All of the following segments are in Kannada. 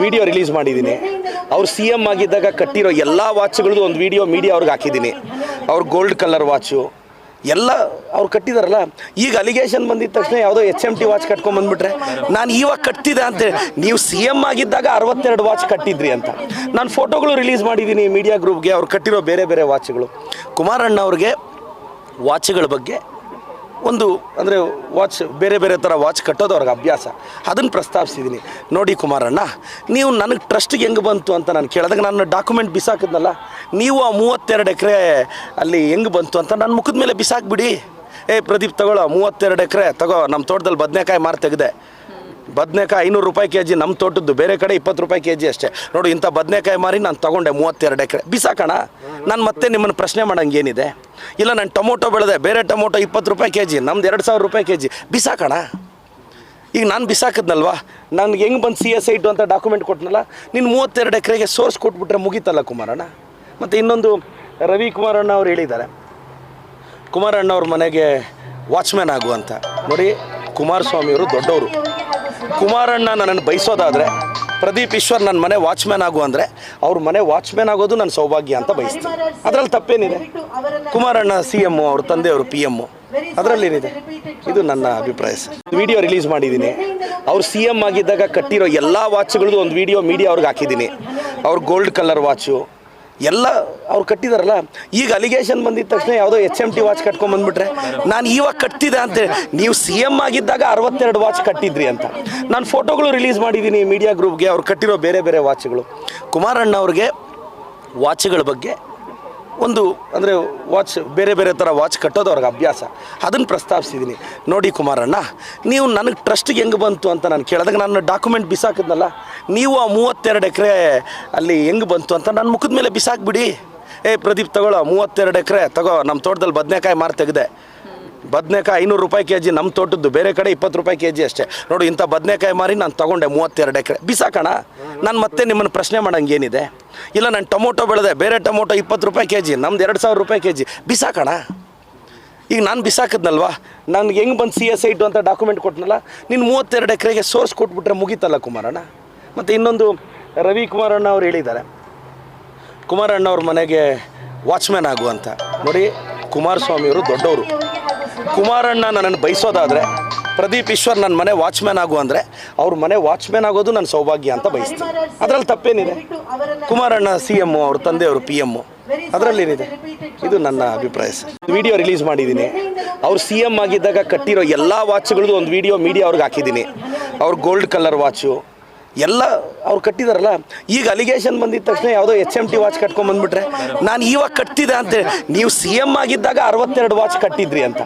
ವಿಡಿಯೋ ರಿಲೀಸ್ ಮಾಡಿದ್ದೀನಿ. ಅವ್ರು CM ಆಗಿದ್ದಾಗ ಕಟ್ಟಿರೋ ಎಲ್ಲ ವಾಚ್ಗಳದ್ದು ಒಂದು ವಿಡಿಯೋ ಮೀಡಿಯಾ ಅವ್ರಿಗೆ ಹಾಕಿದ್ದೀನಿ. ಅವ್ರ ಗೋಲ್ಡ್ ಕಲರ್ ವಾಚು ಎಲ್ಲ ಅವ್ರು ಕಟ್ಟಿದಾರಲ್ಲ. ಈಗ ಅಲಿಗೇಷನ್ ಬಂದಿದ ತಕ್ಷಣ ಯಾವುದೋ HMT ವಾಚ್ ಕಟ್ಕೊಂಡ್ಬಂದ್ಬಿಟ್ರೆ ನಾನು ಇವಾಗ ಕಟ್ತಿದ್ದೆ ಅಂತೇಳಿ, ನೀವು CM ಆಗಿದ್ದಾಗ 62 ವಾಚ್ ಕಟ್ಟಿದ್ರಿ ಅಂತ ನಾನು ಫೋಟೋಗಳು ರಿಲೀಸ್ ಮಾಡಿದ್ದೀನಿ ಮೀಡಿಯಾ ಗ್ರೂಪ್ಗೆ. ಅವ್ರು ಕಟ್ಟಿರೋ ಬೇರೆ ಬೇರೆ ವಾಚ್ಗಳು. ಕುಮಾರಣ್ಣ ಅವ್ರಿಗೆ ವಾಚ್ಗಳ ಬಗ್ಗೆ ಒಂದು ಅಂದರೆ ವಾಚ್ ಬೇರೆ ಬೇರೆ ಥರ ವಾಚ್ ಕಟ್ಟೋದು ಅವ್ರಿಗೆ ಅಭ್ಯಾಸ, ಅದನ್ನು ಪ್ರಸ್ತಾಪಿಸಿದ್ದೀನಿ. ನೋಡಿ ಕುಮಾರಣ್ಣ, ನೀವು ನನಗೆ ಟ್ರಸ್ಟಿಗೆ ಹೆಂಗೆ ಬಂತು ಅಂತ ನಾನು ಕೇಳಿದಾಗ ನಾನು ಡಾಕ್ಯುಮೆಂಟ್ ಬಿಸಾಕಿದ್ನಲ್ಲ, ನೀವು ಆ 32 ಎಕರೆ ಅಲ್ಲಿ ಹೆಂಗೆ ಬಂತು ಅಂತ ನನ್ನ ಮುಖದ ಮೇಲೆ ಬಿಸಾಕ್ಬಿಡಿ. ಪ್ರದೀಪ್ ತಗೊಳ್ಳೋ 32 ಎಕರೆ ತಗೋ, ನಮ್ಮ ತೋಟದಲ್ಲಿ ಬದನೆಕಾಯಿ ಮಾರು ತೆಗೆದೆ. ಬದನೆಕಾಯಿ 500 ರೂಪಾಯಿ ಕೆಜಿ, ನಮ್ಮ ತೋಟದ್ದು ಬೇರೆ ಕಡೆ 20 ರೂಪಾಯಿ ಕೆಜಿ ಅಷ್ಟೇ. ನೋಡಿ ಇಂಥ ಬದನೆಕಾಯಿ ಮಾರಿ ನಾನು ತೊಗೊಂಡೆ 32 ಎಕರೆ. ಬಿಸಾಕೋಣ, ನಾನು ಮತ್ತೆ ನಿಮ್ಮನ್ನು ಪ್ರಶ್ನೆ ಮಾಡೋಂಗೇನಿದೆ? ಇಲ್ಲ ನಾನು ಟೊಮೊಟೊ ಬೆಳೆದೆ, ಬೇರೆ ಟೊಮೊಟೊ 20 ರೂಪಾಯಿ ಕೆಜಿ, ನಮ್ದು 2000 ರೂಪಾಯಿ ಕೆಜಿ. ಬಿಸಾಕೋಣ. ಈಗ ನಾನು ಬಿಸಾಕಿದ್ನಲ್ವಾ, ನನಗೆ ಹೆಂಗೆ ಬಂದು CSI ಅಂತ ಡಾಕ್ಯುಮೆಂಟ್ ಕೊಟ್ಟನಲ್ಲ, ನೀನು 32 ಎಕರೆಗೆ ಸೋರ್ಸ್ ಕೊಟ್ಬಿಟ್ರೆ ಮುಗೀತಲ್ಲ ಕುಮಾರಣ್ಣ. ಮತ್ತು ಇನ್ನೊಂದು ರವಿ ಕುಮಾರಣ್ಣ ಅವ್ರು ಹೇಳಿದ್ದಾರೆ, ಕುಮಾರಣ್ಣ ಅವ್ರ ಮನೆಗೆ ವಾಚ್ಮ್ಯಾನ್ ಆಗು ಅಂತ. ನೋಡಿ, ಕುಮಾರಸ್ವಾಮಿಯವರು ದೊಡ್ಡವರು. ಕುಮಾರಣ್ಣ ನನ್ನನ್ನು ಬಯಸೋದಾದರೆ, ಪ್ರದೀಪ್ ಈಶ್ವರ್ ನನ್ನ ಮನೆ ವಾಚ್ಮ್ಯಾನ್ ಆಗು ಅಂದರೆ ಅವ್ರ ಮನೆ ವಾಚ್ಮ್ಯಾನ್ ಆಗೋದು ನನ್ನ ಸೌಭಾಗ್ಯ ಅಂತ ಬಯಸ್ತೀನಿ. ಅದರಲ್ಲಿ ತಪ್ಪೇನಿದೆ? ಕುಮಾರಣ್ಣ CM, ಅವ್ರ ತಂದೆಯವರು PM, ಅದರಲ್ಲೇನಿದೆ? ಇದು ನನ್ನ ಅಭಿಪ್ರಾಯ ಸರ್. ವಿಡಿಯೋ ರಿಲೀಸ್ ಮಾಡಿದ್ದೀನಿ. ಅವ್ರು CM ಆಗಿದ್ದಾಗ ಕಟ್ಟಿರೋ ಎಲ್ಲ ವಾಚ್ಗಳದ್ದು ಒಂದು ವಿಡಿಯೋ ಮೀಡಿಯಾ ಅವ್ರಿಗೆ ಹಾಕಿದ್ದೀನಿ. ಅವ್ರ ಗೋಲ್ಡ್ ಕಲರ್ ವಾಚು ಎಲ್ಲ ಅವ್ರು ಕಟ್ಟಿದಾರಲ್ಲ. ಈಗ ಅಲಿಗೇಷನ್ ಬಂದಿದ ತಕ್ಷಣ ಯಾವುದೋ HMT ವಾಚ್ ಕಟ್ಕೊಂಡ್ಬಂದ್ಬಿಟ್ರೆ ನಾನು ಇವಾಗ ಕಟ್ತಿದ್ದೆ ಅಂತೇಳಿ, ನೀವು CM ಆಗಿದ್ದಾಗ 62 ವಾಚ್ ಕಟ್ಟಿದ್ರಿ ಅಂತ ನಾನು ಫೋಟೋಗಳು ರಿಲೀಸ್ ಮಾಡಿದ್ದೀನಿ ಮೀಡಿಯಾ ಗ್ರೂಪ್ಗೆ. ಅವ್ರು ಕಟ್ಟಿರೋ ಬೇರೆ ಬೇರೆ ವಾಚ್ಗಳು. ಕುಮಾರಣ್ಣ ಅವ್ರಿಗೆ ವಾಚ್ಗಳ ಬಗ್ಗೆ ಒಂದು ಅಂದರೆ ವಾಚ್ ಬೇರೆ ಬೇರೆ ಥರ ವಾಚ್ ಕಟ್ಟೋದು ಅವ್ರಿಗೆ ಅಭ್ಯಾಸ, ಅದನ್ನು ಪ್ರಸ್ತಾಪಿಸಿದ್ದೀನಿ. ನೋಡಿ ಕುಮಾರಣ್ಣ, ನೀವು ನನಗೆ ಟ್ರಸ್ಟಿಗೆ ಹೆಂಗೆ ಬಂತು ಅಂತ ನಾನು ಕೇಳಿದಾಗ ನಾನು ಡಾಕ್ಯುಮೆಂಟ್ ಬಿಸಾಕಿದ್ನಲ್ಲ, ನೀವು ಆ 32 ಎಕರೆ ಅಲ್ಲಿ ಹೆಂಗೆ ಬಂತು ಅಂತ ನನ್ನ ಮುಖದ ಮೇಲೆ ಬಿಸಾಕ್ಬಿಡಿ. ಪ್ರದೀಪ್ ತಗೊಳ್ಳೋ 32 ಎಕರೆ ತಗೋ, ನಮ್ಮ ತೋಟದಲ್ಲಿ ಬದನೆಕಾಯಿ ಮಾರು ತೆಗೆದೆ. ಬದನೆಕಾಯಿ 500 ರೂಪಾಯಿ ಕೆಜಿ, ನಮ್ಮ ತೋಟದ್ದು ಬೇರೆ ಕಡೆ 20 ರೂಪಾಯಿ ಕೆಜಿ ಅಷ್ಟೇ. ನೋಡಿ ಇಂಥ ಬದನೆಕಾಯಿ ಮಾರಿ ನಾನು ತೊಗೊಂಡೆ 32 ಎಕರೆ. ಬಿಸಾಕೋಣ, ನಾನು ಮತ್ತೆ ನಿಮ್ಮನ್ನು ಪ್ರಶ್ನೆ ಮಾಡೋಂಗೇನಿದೆ? ಇಲ್ಲ ನಾನು ಟೊಮೊಟೊ ಬೆಳೆದೆ, ಬೇರೆ ಟೊಮೊಟೊ 20 ರೂಪಾಯಿ ಕೆಜಿ, ನಮ್ದು 2000 ರೂಪಾಯಿ ಕೆಜಿ. ಬಿಸಾಕೋಣ. ಈಗ ನಾನು ಬಿಸಾಕಿದ್ನಲ್ವಾ, ನನಗೆ ಹೆಂಗೆ ಬಂದು CSI ಅಂತ ಡಾಕ್ಯುಮೆಂಟ್ ಕೊಟ್ಟನಲ್ಲ, ನೀನು 32 ಎಕರೆಗೆ ಸೋರ್ಸ್ ಕೊಟ್ಬಿಟ್ರೆ ಮುಗೀತಲ್ಲ ಕುಮಾರಣ್ಣ. ಮತ್ತು ಇನ್ನೊಂದು ರವಿ ಕುಮಾರಣ್ಣ ಅವ್ರು ಹೇಳಿದ್ದಾರೆ, ಕುಮಾರಣ್ಣ ಅವ್ರ ಮನೆಗೆ ವಾಚ್ಮ್ಯಾನ್ ಆಗು ಅಂತ. ನೋಡಿ, ಕುಮಾರಸ್ವಾಮಿಯವರು ದೊಡ್ಡವರು. ಕುಮಾರಣ್ಣ ನನ್ನನ್ನು ಬಯಸೋದಾದರೆ, ಪ್ರದೀಪ್ ಈಶ್ವರ್ ನನ್ನ ಮನೆ ವಾಚ್ಮ್ಯಾನ್ ಆಗು ಅಂದರೆ ಅವ್ರ ಮನೆ ವಾಚ್ಮ್ಯಾನ್ ಆಗೋದು ನನ್ನ ಸೌಭಾಗ್ಯ ಅಂತ ಬಯಸ್ತೀನಿ. ಅದರಲ್ಲಿ ತಪ್ಪೇನಿದೆ? ಕುಮಾರಣ್ಣ CM, ಅವ್ರ ತಂದೆಯವರು PM, ಅದರಲ್ಲೇನಿದೆ? ಇದು ನನ್ನ ಅಭಿಪ್ರಾಯ ಸರ್. ವಿಡಿಯೋ ರಿಲೀಸ್ ಮಾಡಿದ್ದೀನಿ. ಅವ್ರು CM ಆಗಿದ್ದಾಗ ಕಟ್ಟಿರೋ ಎಲ್ಲ ವಾಚ್ಗಳದ್ದು ಒಂದು ವಿಡಿಯೋ ಮೀಡಿಯಾ ಅವ್ರಿಗೆ ಹಾಕಿದ್ದೀನಿ. ಅವ್ರ ಗೋಲ್ಡ್ ಕಲರ್ ವಾಚು ಎಲ್ಲ ಅವ್ರು ಕಟ್ಟಿದಾರಲ್ಲ. ಈಗ ಅಲಿಗೇಷನ್ ಬಂದಿದ ತಕ್ಷಣ ಯಾವುದೋ HMT ವಾಚ್ ಕಟ್ಕೊಂಡ್ಬಂದ್ಬಿಟ್ರೆ ನಾನು ಇವಾಗ ಕಟ್ತಿದ್ದೆ ಅಂತೇಳಿ, ನೀವು CM ಆಗಿದ್ದಾಗ 62 ವಾಚ್ ಕಟ್ಟಿದ್ರಿ ಅಂತ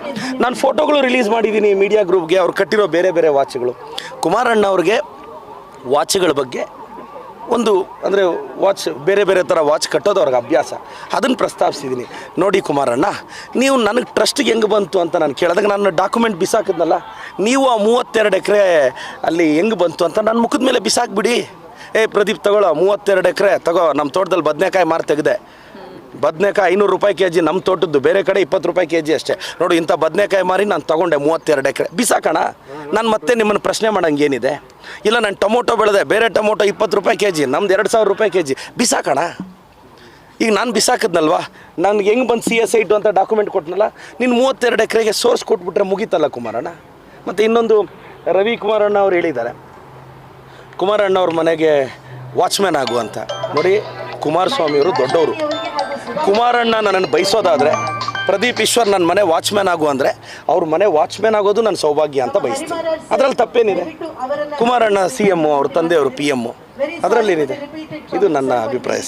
ನಾನು ಫೋಟೋಗಳು ರಿಲೀಸ್ ಮಾಡಿದ್ದೀನಿ ಮೀಡಿಯಾ ಗ್ರೂಪ್ಗೆ. ಅವ್ರು ಕಟ್ಟಿರೋ ಬೇರೆ ಬೇರೆ ವಾಚ್ಗಳು. ಕುಮಾರಣ್ಣ ಅವ್ರಿಗೆ ವಾಚ್ಗಳ ಬಗ್ಗೆ ಒಂದು ಅಂದರೆ ವಾಚ್ ಬೇರೆ ಬೇರೆ ಥರ ವಾಚ್ ಕಟ್ಟೋದು ಅವ್ರಿಗೆ ಅಭ್ಯಾಸ, ಅದನ್ನು ಪ್ರಸ್ತಾಪಿಸಿದ್ದೀನಿ. ನೋಡಿ ಕುಮಾರಣ್ಣ, ನೀವು ನನಗೆ ಟ್ರಸ್ಟಿಗೆ ಹೆಂಗೆ ಬಂತು ಅಂತ ನಾನು ಕೇಳಿದಾಗ ನಾನು ಡಾಕ್ಯುಮೆಂಟ್ ಬಿಸಾಕಿದ್ನಲ್ಲ, ನೀವು ಆ 32 ಎಕರೆ ಅಲ್ಲಿ ಹೆಂಗೆ ಬಂತು ಅಂತ ನನ್ನ ಮುಖದ ಮೇಲೆ ಬಿಸಾಕ್ಬಿಡಿ. ಪ್ರದೀಪ್ ತಗೊಳ್ಳೋ 32 ಎಕರೆ ತಗೋ, ನಮ್ಮ ತೋಟದಲ್ಲಿ ಬದನೆಕಾಯಿ ಮಾರು ತೆಗೆದೆ. ಬದನೆಕಾಯಿ 500 ರೂಪಾಯಿ ಕೆಜಿ, ನಮ್ಮ ತೋಟದ್ದು ಬೇರೆ ಕಡೆ 20 ರೂಪಾಯಿ ಕೆಜಿ ಅಷ್ಟೇ. ನೋಡಿ ಇಂಥ ಬದನೆಕಾಯಿ ಮಾರಿ ನಾನು ತೊಗೊಂಡೆ 32 ಎಕರೆ. ಬಿಸಾಕೋಣ, ನಾನು ಮತ್ತೆ ನಿಮ್ಮನ್ನು ಪ್ರಶ್ನೆ ಮಾಡೋಂಗೇನಿದೆ? ಇಲ್ಲ ನಾನು ಟೊಮೊಟೊ ಬೆಳೆದೆ, ಬೇರೆ ಟೊಮೊಟೊ 20 ರೂಪಾಯಿ ಕೆಜಿ, ನಮ್ದು 2000 ರೂಪಾಯಿ ಕೆಜಿ. ಬಿಸಾಕೋಣ. ಈಗ ನಾನು ಬಿಸಾಕಿದ್ನಲ್ವಾ, ನನಗೆ ಹೆಂಗೆ ಬಂದು CSI ಅಂತ ಡಾಕ್ಯುಮೆಂಟ್ ಕೊಟ್ಟನಲ್ಲ, ನೀನು 32 ಎಕರೆಗೆ ಸೋರ್ಸ್ ಕೊಟ್ಬಿಟ್ರೆ ಮುಗೀತಲ್ಲ ಕುಮಾರಣ್ಣ. ಮತ್ತು ಇನ್ನೊಂದು ರವಿ ಕುಮಾರಣ್ಣ ಅವ್ರು ಹೇಳಿದ್ದಾರೆ, ಕುಮಾರಣ್ಣ ಅವ್ರ ಮನೆಗೆ ವಾಚ್ಮ್ಯಾನ್ ಆಗು ಅಂತ. ನೋಡಿ, ಕುಮಾರಸ್ವಾಮಿಯವರು ದೊಡ್ಡವರು. ಕುಮಾರಣ್ಣ ನನ್ನನ್ನು ಬಯಸೋದಾದರೆ, ಪ್ರದೀಪ್ ಈಶ್ವರ್ ನನ್ನ ಮನೆ ವಾಚ್ಮ್ಯಾನ್ ಆಗು ಅಂದರೆ ಅವ್ರ ಮನೆ ವಾಚ್ಮ್ಯಾನ್ ಆಗೋದು ನನ್ನ ಸೌಭಾಗ್ಯ ಅಂತ ಬಯಸ್ತೀನಿ. ಅದರಲ್ಲಿ ತಪ್ಪೇನಿದೆ? ಕುಮಾರಣ್ಣ CM, ಅವ್ರ ತಂದೆಯವರು PM, ಅದರಲ್ಲೇನಿದೆ? ಇದು ನನ್ನ ಅಭಿಪ್ರಾಯ ಸರ್.